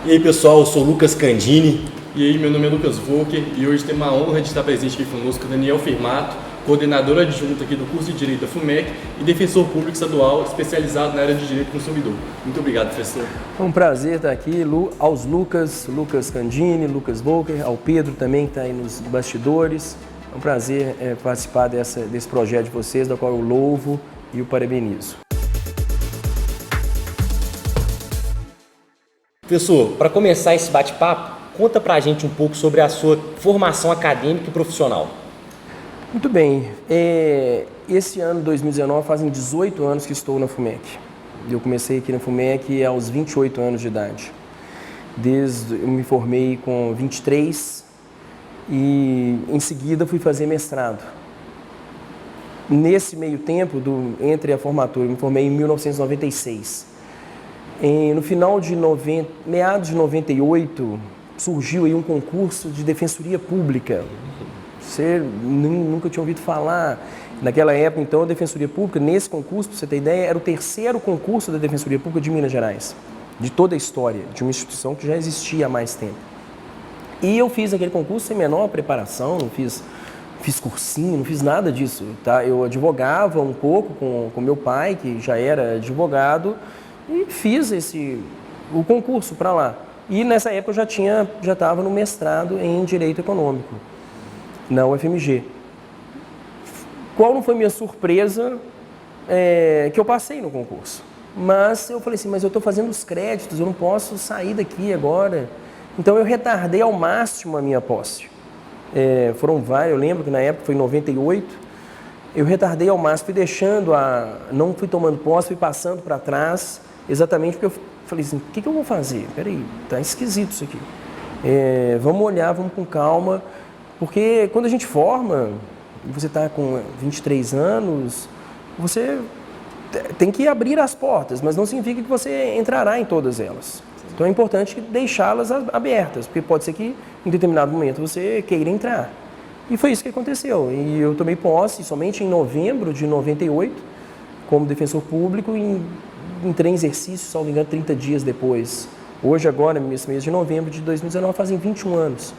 E aí pessoal, eu sou o Lucas Candini. E aí, meu nome é Lucas Volker e hoje tem uma honra de estar presente aqui conosco, Daniel Firmato, coordenador adjunto aqui do curso de Direito da FUMEC e defensor público estadual especializado na área de Direito do Consumidor. Muito obrigado, professor. É um prazer estar aqui, aos Lucas Candini, Lucas Volker, ao Pedro também que está aí nos bastidores. É um prazer participar desse projeto de vocês, da qual eu louvo e o parabenizo. Professor, para começar esse bate-papo, conta pra gente um pouco sobre a sua formação acadêmica e profissional. Muito bem, esse ano, 2019, fazem 18 anos que estou na FUMEC. Eu comecei aqui na FUMEC aos 28 anos de idade. Eu me formei com 23 e em seguida fui fazer mestrado. Nesse meio tempo, entre a formatura, eu me formei em 1996. No final de meados de 98, surgiu aí um concurso de defensoria pública. Você nunca tinha ouvido falar. Naquela época, então, a defensoria pública, nesse concurso, para você ter ideia, era o terceiro concurso da defensoria pública de Minas Gerais, de toda a história, de uma instituição que já existia há mais tempo. E eu fiz aquele concurso sem menor preparação, não fiz cursinho, não fiz nada disso. Tá? Eu advogava um pouco com meu pai, que já era advogado, e fiz o concurso para lá. E nessa época eu já estava no mestrado em Direito Econômico, na UFMG. Qual não foi minha surpresa que eu passei no concurso. Mas eu falei assim, mas eu estou fazendo os créditos, eu não posso sair daqui agora. Então eu retardei ao máximo a minha posse. Foram vários, eu lembro que na época foi em 98, eu retardei ao máximo, não fui tomando posse, fui passando para trás, exatamente porque eu falei assim, o que eu vou fazer? Peraí, tá esquisito isso aqui. Vamos olhar, vamos com calma, porque quando a gente forma, você está com 23 anos, você tem que abrir as portas, mas não significa que você entrará em todas elas. Então é importante deixá-las abertas, porque pode ser que em determinado momento você queira entrar. E foi isso que aconteceu. E eu tomei posse somente em novembro de 98, como defensor público, e entrei em exercício, salvo engano, 30 dias depois. Hoje, agora, nesse mês de novembro de 2019, fazem 21 anos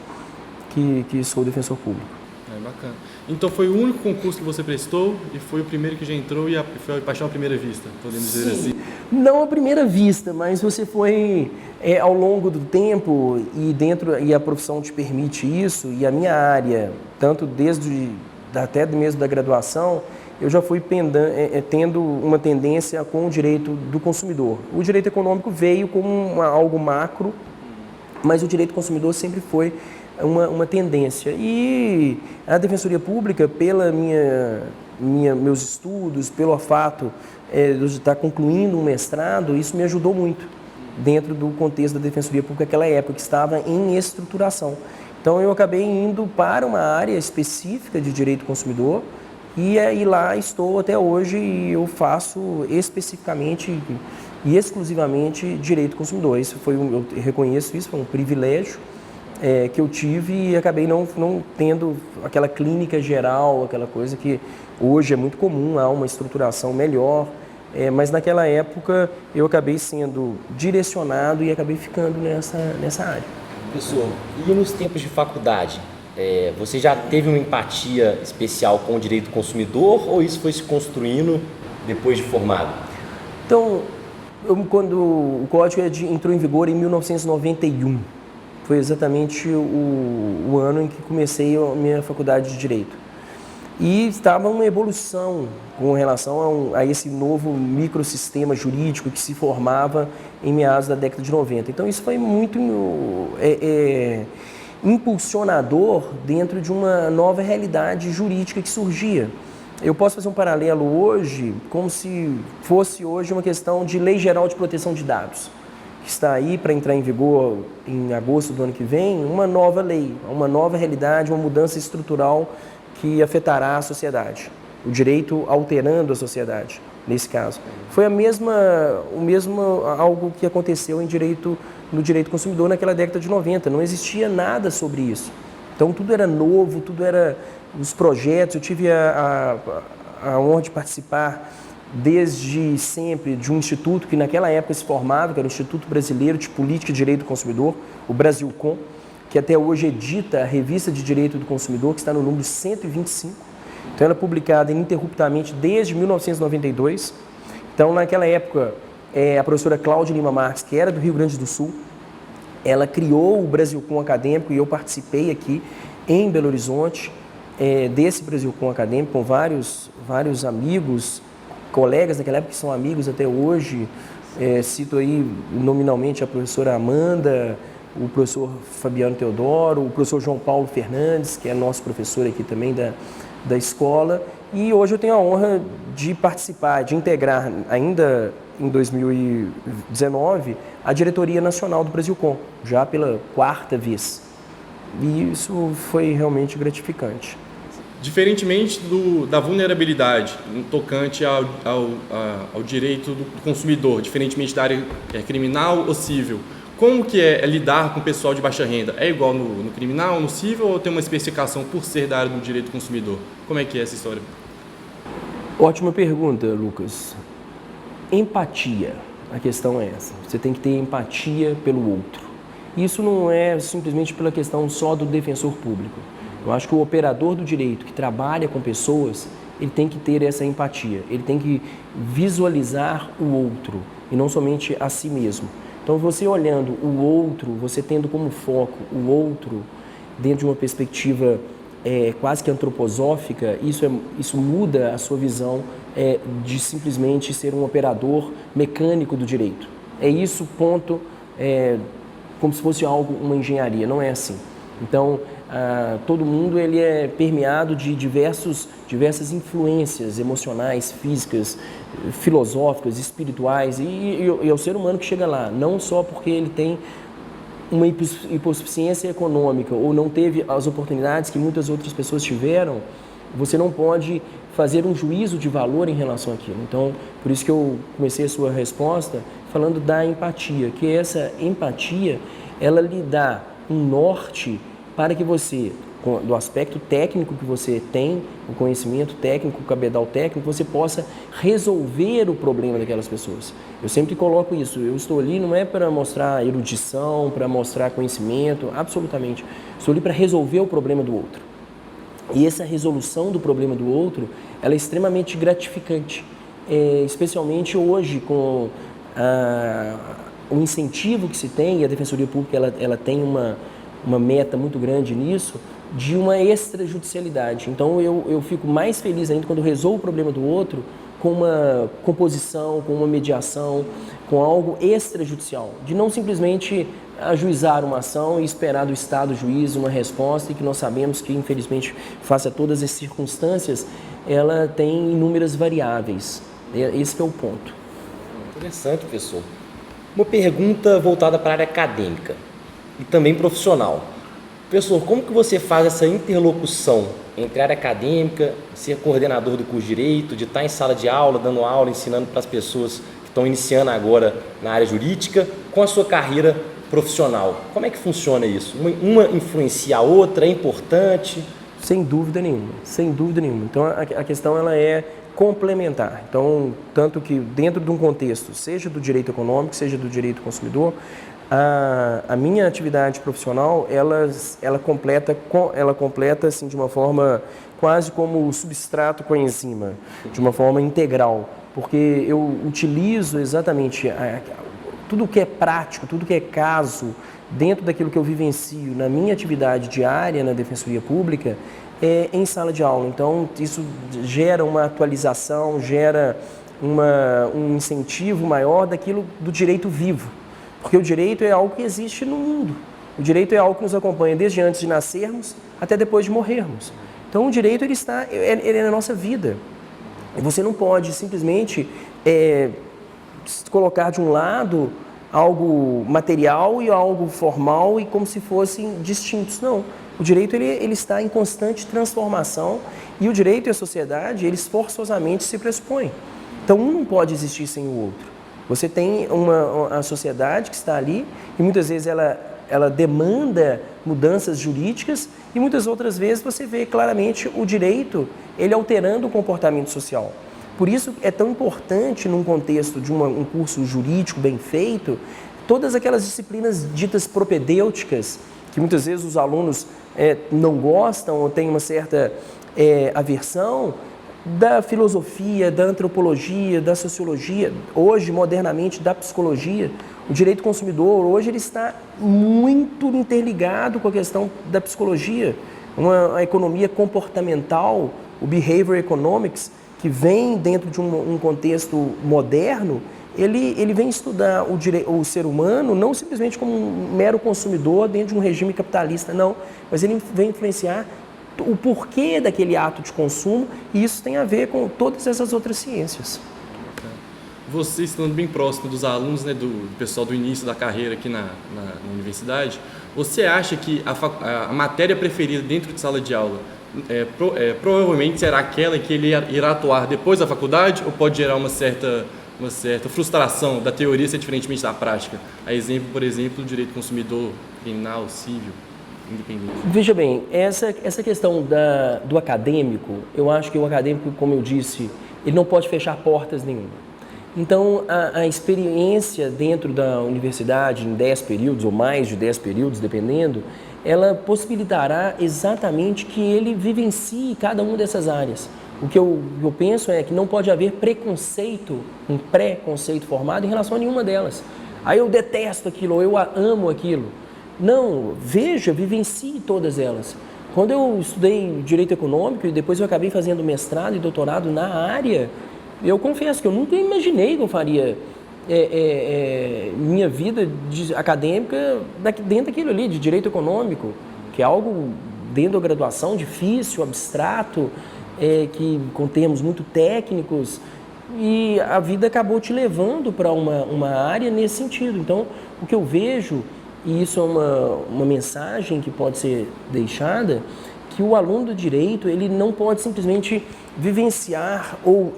que sou defensor público. Bacana. Então foi o único concurso que você prestou e foi o primeiro que já entrou e foi a paixão à primeira vista, podemos dizer assim? Não à primeira vista, mas você foi ao longo do tempo e a profissão te permite isso, e a minha área, tanto até mesmo da graduação, eu já fui tendo uma tendência com o direito do consumidor. O direito econômico veio como algo macro, mas o direito do consumidor sempre foi uma tendência. E a defensoria pública, pela meus estudos, pelo fato de estar concluindo um mestrado, isso me ajudou muito dentro do contexto da defensoria pública naquela época, que estava em estruturação. Então eu acabei indo para uma área específica de direito do consumidor e lá estou até hoje e eu faço especificamente e exclusivamente direito do consumidor. Eu reconheço isso, foi um privilégio que eu tive e acabei não tendo aquela clínica geral, aquela coisa que hoje é muito comum, há uma estruturação melhor, mas naquela época eu acabei sendo direcionado e acabei ficando nessa área. Professor, e nos tempos de faculdade, você já teve uma empatia especial com o direito do consumidor ou isso foi se construindo depois de formado? Então, quando o Código entrou em vigor em 1991, foi exatamente o ano em que comecei a minha faculdade de Direito. E estava uma evolução com relação a esse novo microsistema jurídico que se formava em meados da década de 90. Então isso foi muito impulsionador dentro de uma nova realidade jurídica que surgia. Eu posso fazer um paralelo hoje, como se fosse hoje uma questão de Lei Geral de Proteção de Dados, que está aí para entrar em vigor em agosto do ano que vem, uma nova lei, uma nova realidade, uma mudança estrutural que afetará a sociedade, o direito alterando a sociedade, nesse caso. Foi o mesmo algo que aconteceu no direito consumidor naquela década de 90, não existia nada sobre isso. Então tudo era novo, tudo era os projetos, eu tive a honra de participar desde sempre de um instituto que naquela época se formava, que era o Instituto Brasileiro de Política e Direito do Consumidor, o Brasilcom, que até hoje edita a Revista de Direito do Consumidor, que está no número 125. Então ela é publicada ininterruptamente desde 1992. Então naquela época, a professora Cláudia Lima Marques, que era do Rio Grande do Sul, ela criou o Brasilcom Acadêmico e eu participei aqui em Belo Horizonte desse Brasilcom Acadêmico com vários amigos, colegas daquela época que são amigos até hoje. Cito aí nominalmente a professora Amanda, o professor Fabiano Teodoro, o professor João Paulo Fernandes, que é nosso professor aqui também da escola. E hoje eu tenho a honra de participar, de integrar, ainda em 2019, a diretoria nacional do Brasilcom, já pela 4ª vez. E isso foi realmente gratificante. Diferentemente da vulnerabilidade no tocante ao direito do consumidor, diferentemente da área criminal ou civil, como que é lidar com o pessoal de baixa renda? É igual no criminal, no civil, ou tem uma especificação por ser da área do direito do consumidor? Como é que é essa história? Ótima pergunta, Lucas. Empatia, a questão é essa. Você tem que ter empatia pelo outro. Isso não é simplesmente pela questão só do defensor público. Eu acho que o operador do direito que trabalha com pessoas, ele tem que ter essa empatia, ele tem que visualizar o outro e não somente a si mesmo. Então, você olhando o outro, você tendo como foco o outro dentro de uma perspectiva quase que antroposófica, isso muda a sua visão de simplesmente ser um operador mecânico do direito. É isso, ponto, como se fosse uma engenharia, não é assim. Então, todo mundo ele é permeado de diversas influências emocionais, físicas, filosóficas, espirituais, e é o ser humano que chega lá, não só porque ele tem uma hipossuficiência econômica ou não teve as oportunidades que muitas outras pessoas tiveram, você não pode fazer um juízo de valor em relação àquilo. Então, por isso que eu comecei a sua resposta falando da empatia, que essa empatia, ela lhe dá um norte para que você, do aspecto técnico que você tem, o conhecimento técnico, o cabedal técnico, você possa resolver o problema daquelas pessoas. Eu sempre coloco isso, eu estou ali não é para mostrar erudição, para mostrar conhecimento, absolutamente. Estou ali para resolver o problema do outro. E essa resolução do problema do outro, ela é extremamente gratificante, especialmente hoje com o incentivo que se tem, e a Defensoria Pública ela tem uma meta muito grande nisso, de uma extrajudicialidade. Então eu fico mais feliz ainda quando eu resolvo o problema do outro com uma composição, com uma mediação, com algo extrajudicial, de não simplesmente ajuizar uma ação e esperar do Estado juiz uma resposta, e que nós sabemos que, infelizmente, face a todas as circunstâncias, ela tem inúmeras variáveis. Esse que é o ponto. Interessante, professor. Uma pergunta voltada para a área acadêmica e também profissional. Professor, como que você faz essa interlocução entre a área acadêmica, ser coordenador do curso de Direito, de estar em sala de aula, dando aula, ensinando para as pessoas que estão iniciando agora na área jurídica, com a sua carreira profissional? Como é que funciona isso? Uma influencia a outra, é importante? Sem dúvida nenhuma, sem dúvida nenhuma. Então a questão ela é complementar. Então, tanto que dentro de um contexto, seja do direito econômico, seja do direito consumidor, a minha atividade profissional, ela completa assim, de uma forma quase como o substrato com a enzima, de uma forma integral, porque eu utilizo exatamente tudo que é prático, tudo que é caso, dentro daquilo que eu vivencio na minha atividade diária na Defensoria Pública, em sala de aula. Então, isso gera uma atualização, gera um incentivo maior daquilo do direito vivo. Porque o direito é algo que existe no mundo. O direito é algo que nos acompanha desde antes de nascermos até depois de morrermos. Então, o direito ele é na nossa vida. E você não pode simplesmente colocar de um lado algo material e algo formal e como se fossem distintos. Não. O direito ele está em constante transformação, e o direito e a sociedade, eles forçosamente se pressupõem. Então, um não pode existir sem o outro. Você tem a sociedade que está ali e muitas vezes ela demanda mudanças jurídicas, e muitas outras vezes você vê claramente o direito ele alterando o comportamento social. Por isso é tão importante, num contexto de um curso jurídico bem feito, todas aquelas disciplinas ditas propedêuticas, que muitas vezes os alunos não gostam ou têm uma certa aversão, da filosofia, da antropologia, da sociologia, hoje, modernamente, da psicologia. O direito consumidor, hoje, ele está muito interligado com a questão da psicologia. Uma economia comportamental, o behavior economics, que vem dentro de um contexto moderno, ele vem estudar o ser humano não simplesmente como um mero consumidor dentro de um regime capitalista, não, mas ele vem influenciar o porquê daquele ato de consumo, e isso tem a ver com todas essas outras ciências. Você, estando bem próximo dos alunos, né, do pessoal do início da carreira aqui na universidade, você acha que a matéria preferida dentro de sala de aula provavelmente será aquela que ele irá atuar depois da faculdade, ou pode gerar uma certa frustração da teoria ser diferentemente da prática? A exemplo, por exemplo, do direito consumidor, criminal, civil, independente. Veja bem, essa questão do acadêmico, eu acho que o acadêmico, como eu disse, ele não pode fechar portas nenhuma. Então, a experiência dentro da universidade, em 10 períodos ou mais de 10 períodos, dependendo, ela possibilitará exatamente que ele vivencie cada uma dessas áreas. O que eu penso é que não pode haver preconceito, um pré-conceito formado em relação a nenhuma delas. Aí eu detesto aquilo, ou eu amo aquilo. Não, vivencie todas elas. Quando eu estudei Direito Econômico e depois eu acabei fazendo mestrado e doutorado na área, eu confesso que eu nunca imaginei que eu faria minha vida acadêmica dentro daquilo ali, de Direito Econômico, que é algo dentro da graduação difícil, abstrato, com termos muito técnicos, e a vida acabou te levando para uma área nesse sentido. Então, o que eu vejo, e isso é uma mensagem que pode ser deixada, que o aluno do direito ele não pode simplesmente vivenciar ou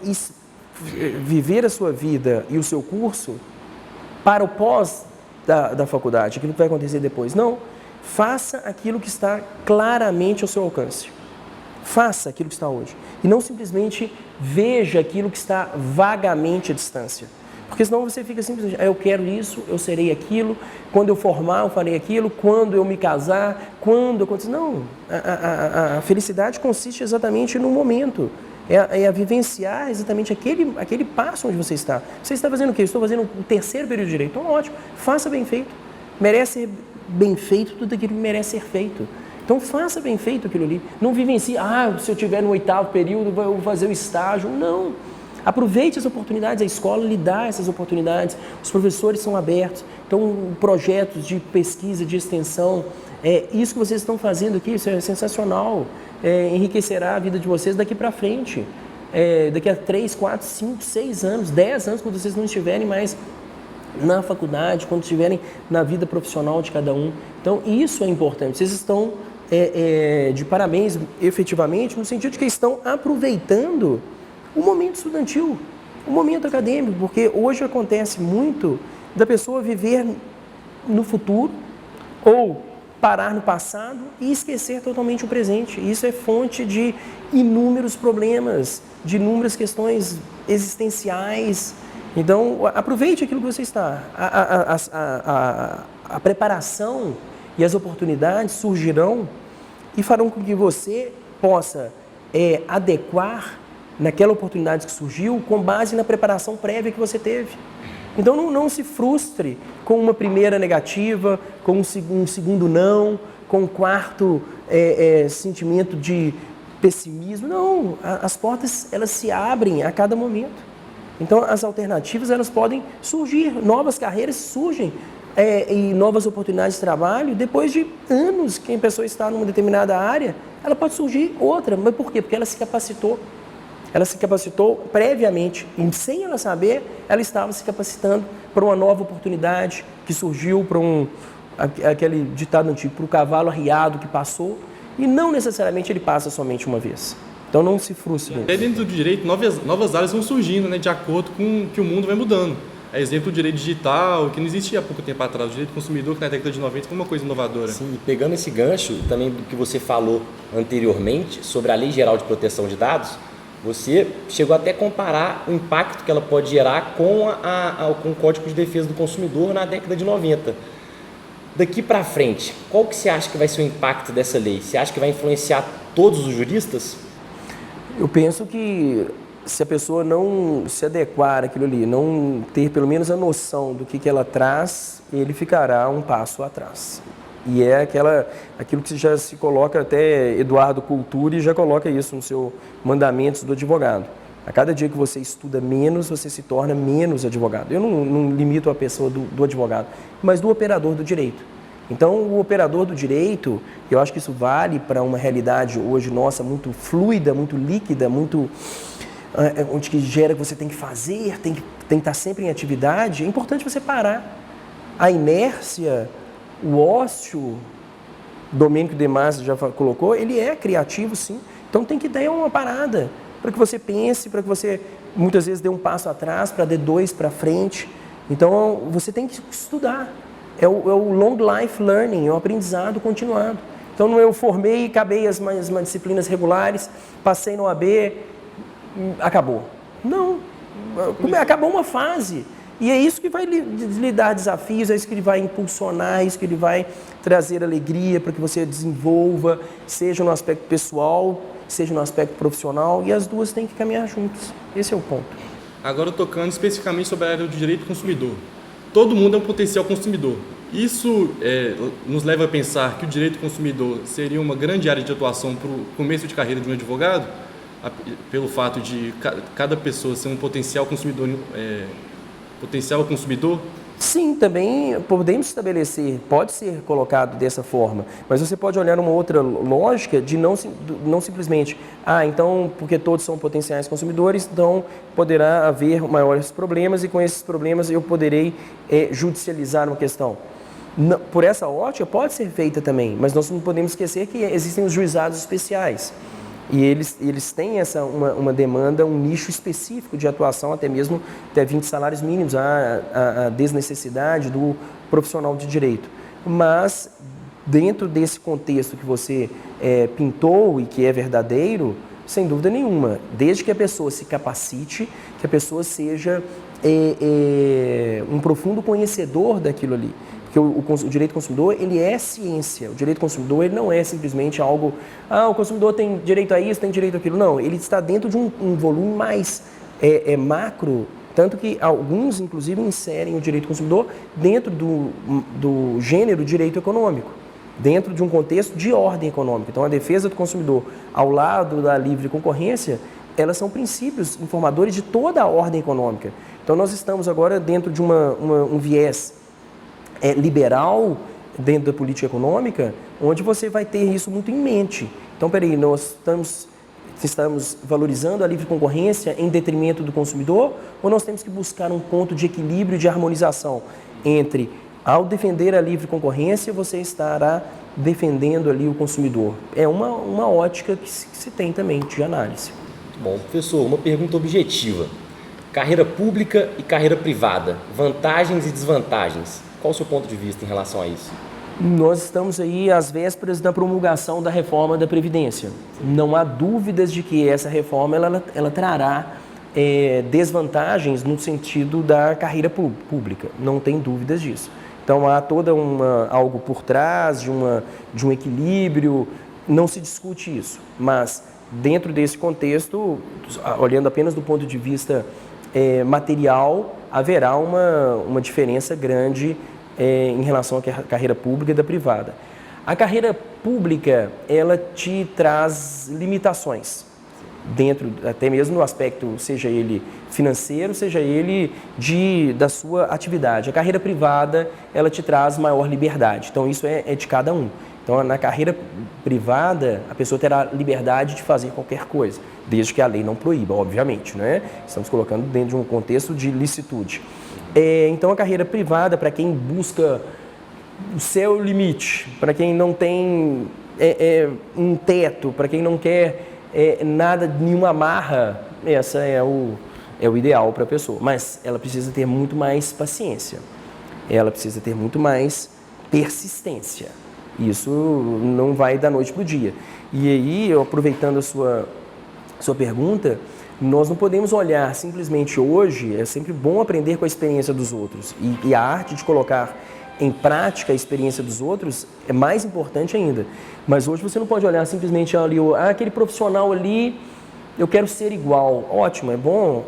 viver a sua vida e o seu curso para o pós da faculdade, aquilo que vai acontecer depois. Não, faça aquilo que está claramente ao seu alcance. Faça aquilo que está hoje. E não simplesmente veja aquilo que está vagamente à distância. Porque senão você fica simplesmente, eu quero isso, eu serei aquilo, quando eu formar eu farei aquilo, quando eu me casar, quando acontecer. Não, a felicidade consiste exatamente no momento. É a vivenciar exatamente aquele passo onde você está. Você está fazendo o quê? Eu estou fazendo o terceiro período de direito. Então, ótimo, faça bem feito. Merece ser bem feito tudo aquilo que merece ser feito. Então, faça bem feito aquilo ali. Não vivencie, se eu estiver no 8º período, eu vou fazer o estágio. Não. Aproveite as oportunidades, a escola lhe dá essas oportunidades, os professores são abertos, então projetos de pesquisa, de extensão, isso que vocês estão fazendo aqui, isso é sensacional, enriquecerá a vida de vocês daqui para frente, daqui a 3, 4, 5, 6 anos, 10 anos, quando vocês não estiverem mais na faculdade, quando estiverem na vida profissional de cada um. Então isso é importante, vocês estão de parabéns efetivamente, no sentido de que estão aproveitando o momento estudantil, o momento acadêmico, porque hoje acontece muito da pessoa viver no futuro ou parar no passado e esquecer totalmente o presente. Isso é fonte de inúmeros problemas, de inúmeras questões existenciais. Então, aproveite aquilo que você está. A preparação e as oportunidades surgirão e farão com que você possa adequar naquela oportunidade que surgiu, com base na preparação prévia que você teve. Então, não se frustre com uma primeira negativa, com um segundo não, com um quarto sentimento de pessimismo. Não, as portas elas se abrem a cada momento. Então, as alternativas elas podem surgir, novas carreiras surgem e novas oportunidades de trabalho. Depois de anos que a pessoa está numa determinada área, ela pode surgir outra. Mas por quê? Porque ela se capacitou. Ela se capacitou previamente e, sem ela saber, ela estava se capacitando para uma nova oportunidade que surgiu, para aquele ditado antigo, para o cavalo arriado que passou, e não necessariamente ele passa somente uma vez. Então não se frustre. Até dentro do direito, novas áreas vão surgindo, né, de acordo com que o mundo vai mudando. Exemplo do direito digital, que não existia há pouco tempo atrás, o direito consumidor, que na década de 90 foi uma coisa inovadora. Sim, e pegando esse gancho também do que você falou anteriormente sobre a Lei Geral de Proteção de Dados, Você chegou até a comparar o impacto que ela pode gerar com o Código de Defesa do Consumidor na década de 90. Daqui para frente, qual que você acha que vai ser o impacto dessa lei? Você acha que vai influenciar todos os juristas? Eu penso que se a pessoa não se adequar àquilo ali, não ter pelo menos a noção do que ela traz, ele ficará um passo atrás. E é aquilo que já se coloca, até Eduardo Culturi já coloca isso no seu Mandamentos do Advogado. A cada dia que você estuda menos, você se torna menos advogado. Eu não limito a pessoa do advogado, mas do operador do direito. Então, o operador do direito, eu acho que isso vale para uma realidade hoje nossa muito fluida, muito líquida, muito onde que gera que você tem que fazer, tem que estar sempre em atividade. É importante você parar. A inércia, o ócio, Domênico de Massa já colocou, ele é criativo, sim. Então tem que dar uma parada para que você pense, para que você muitas vezes dê um passo atrás, para dar dois para frente. Então você tem que estudar. É o long life learning, é o aprendizado continuado. Então eu formei, acabei as disciplinas regulares, passei no AB, acabou. Não, acabou uma fase. E é isso que vai lhe dar desafios, é isso que ele vai impulsionar, é isso que ele vai trazer alegria para que você desenvolva, seja no aspecto pessoal, seja no aspecto profissional, e as duas têm que caminhar juntas. Esse é o ponto. Agora tocando especificamente sobre a área do direito do consumidor. Todo mundo é um potencial consumidor. Isso nos leva a pensar que o direito do consumidor seria uma grande área de atuação para o começo de carreira de um advogado, pelo fato de cada pessoa ser um potencial consumidor. Potencial consumidor? Sim, também podemos estabelecer, pode ser colocado dessa forma, mas você pode olhar uma outra lógica de não simplesmente, então, porque todos são potenciais consumidores, então poderá haver maiores problemas e com esses problemas eu poderei judicializar uma questão. Por essa ótica pode ser feita também, mas nós não podemos esquecer que existem os juizados especiais. E eles têm uma demanda, um nicho específico de atuação, até mesmo até 20 salários mínimos, a desnecessidade do profissional de direito. Mas, dentro desse contexto que você pintou e que é verdadeiro, sem dúvida nenhuma, desde que a pessoa se capacite, que a pessoa seja um profundo conhecedor daquilo ali. Porque o direito do consumidor, ele é ciência. O direito do consumidor, ele não é simplesmente algo... o consumidor tem direito a isso, tem direito àquilo. Não, ele está dentro de um volume mais macro, tanto que alguns, inclusive, inserem o direito do consumidor dentro do gênero direito econômico, dentro de um contexto de ordem econômica. Então, a defesa do consumidor, ao lado da livre concorrência, elas são princípios informadores de toda a ordem econômica. Então, nós estamos agora dentro de um viés liberal dentro da política econômica, onde você vai ter isso muito em mente. Então, nós estamos valorizando a livre concorrência em detrimento do consumidor, ou nós temos que buscar um ponto de equilíbrio e de harmonização entre, ao defender a livre concorrência, você estará defendendo ali o consumidor. É uma ótica que se tem também de análise. Bom, professor, uma pergunta objetiva. Carreira pública e carreira privada, vantagens e desvantagens. Qual o seu ponto de vista em relação a isso? Nós estamos aí às vésperas da promulgação da reforma da Previdência. Não há dúvidas de que essa reforma ela trará desvantagens no sentido da carreira pública. Não tem dúvidas disso. Então há toda algo por trás de um equilíbrio, não se discute isso. Mas dentro desse contexto, olhando apenas do ponto de vista material, haverá uma diferença grande em relação à carreira pública e da privada. A carreira pública, ela te traz limitações, dentro até mesmo no aspecto, seja ele financeiro, seja ele da sua atividade. A carreira privada, ela te traz maior liberdade, então isso é de cada um. Então, na carreira privada, a pessoa terá liberdade de fazer qualquer coisa, desde que a lei não proíba, obviamente, né? Estamos colocando dentro de um contexto de licitude. Então, a carreira privada, para quem busca o seu limite, para quem não tem um teto, para quem não quer nada, nenhuma amarra, essa é o ideal para a pessoa. Mas ela precisa ter muito mais paciência, ela precisa ter muito mais persistência. Isso não vai da noite para o dia. E aí, aproveitando a sua pergunta, nós não podemos olhar simplesmente hoje, é sempre bom aprender com a experiência dos outros. E a arte de colocar em prática a experiência dos outros é mais importante ainda. Mas hoje você não pode olhar simplesmente ali, aquele profissional ali, eu quero ser igual. Ótimo, é bom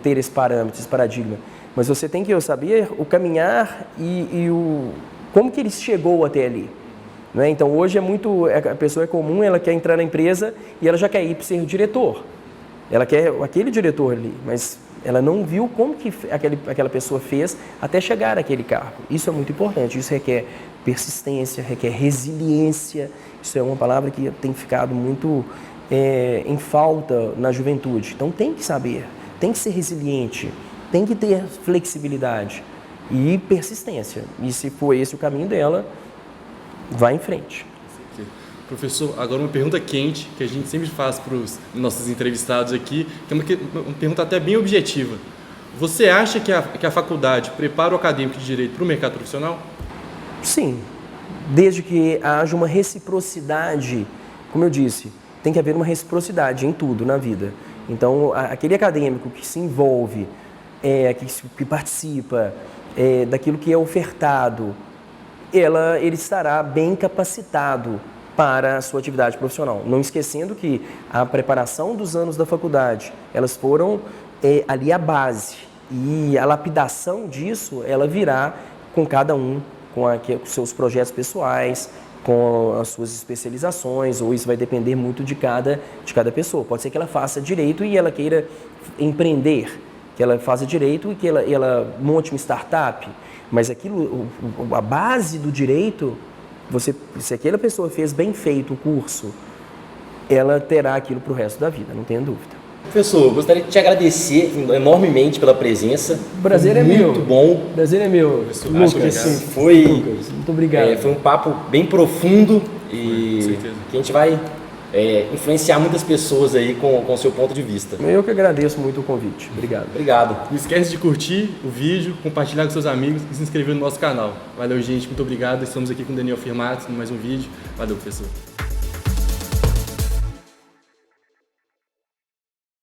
ter esse parâmetro, esse paradigma. Mas você tem que saber o caminhar e como que ele chegou até ali. Né? Então hoje a pessoa é comum, ela quer entrar na empresa e ela já quer ir para ser o diretor. Ela quer aquele diretor ali, mas ela não viu como que aquela pessoa fez até chegar àquele cargo. Isso é muito importante, isso requer persistência, requer resiliência. Isso é uma palavra que tem ficado muito em falta na juventude. Então tem que saber, tem que ser resiliente, tem que ter flexibilidade e persistência. E se for esse o caminho dela, vá em frente. Professor, agora uma pergunta quente que a gente sempre faz para os nossos entrevistados aqui, que é uma pergunta até bem objetiva. Você acha que a faculdade prepara o acadêmico de direito para o mercado profissional? Sim, desde que haja uma reciprocidade, como eu disse, tem que haver uma reciprocidade em tudo na vida. Então, aquele acadêmico que se envolve, que participa daquilo que é ofertado, ele estará bem capacitado para a sua atividade profissional. Não esquecendo que a preparação dos anos da faculdade, elas foram ali a base. E a lapidação disso, ela virá com cada um, com seus projetos pessoais, com as suas especializações, ou isso vai depender muito de cada pessoa. Pode ser que ela faça direito e ela queira empreender, que ela faça direito e que ela monte uma startup, mas a base do direito, se aquela pessoa fez bem feito o curso, ela terá aquilo para o resto da vida, não tenha dúvida. Professor, eu gostaria de te agradecer enormemente pela presença. O prazer é meu. Muito bom. O prazer é meu. Acho que foi, Lucas, muito obrigado. Foi um papo bem profundo e com certeza. que a gente vai influenciar muitas pessoas aí com o seu ponto de vista. Eu que agradeço muito o convite. Obrigado. Obrigado. Não esquece de curtir o vídeo, compartilhar com seus amigos e se inscrever no nosso canal. Valeu, gente. Muito obrigado. Estamos aqui com o Daniel Firmato em mais um vídeo. Valeu, professor.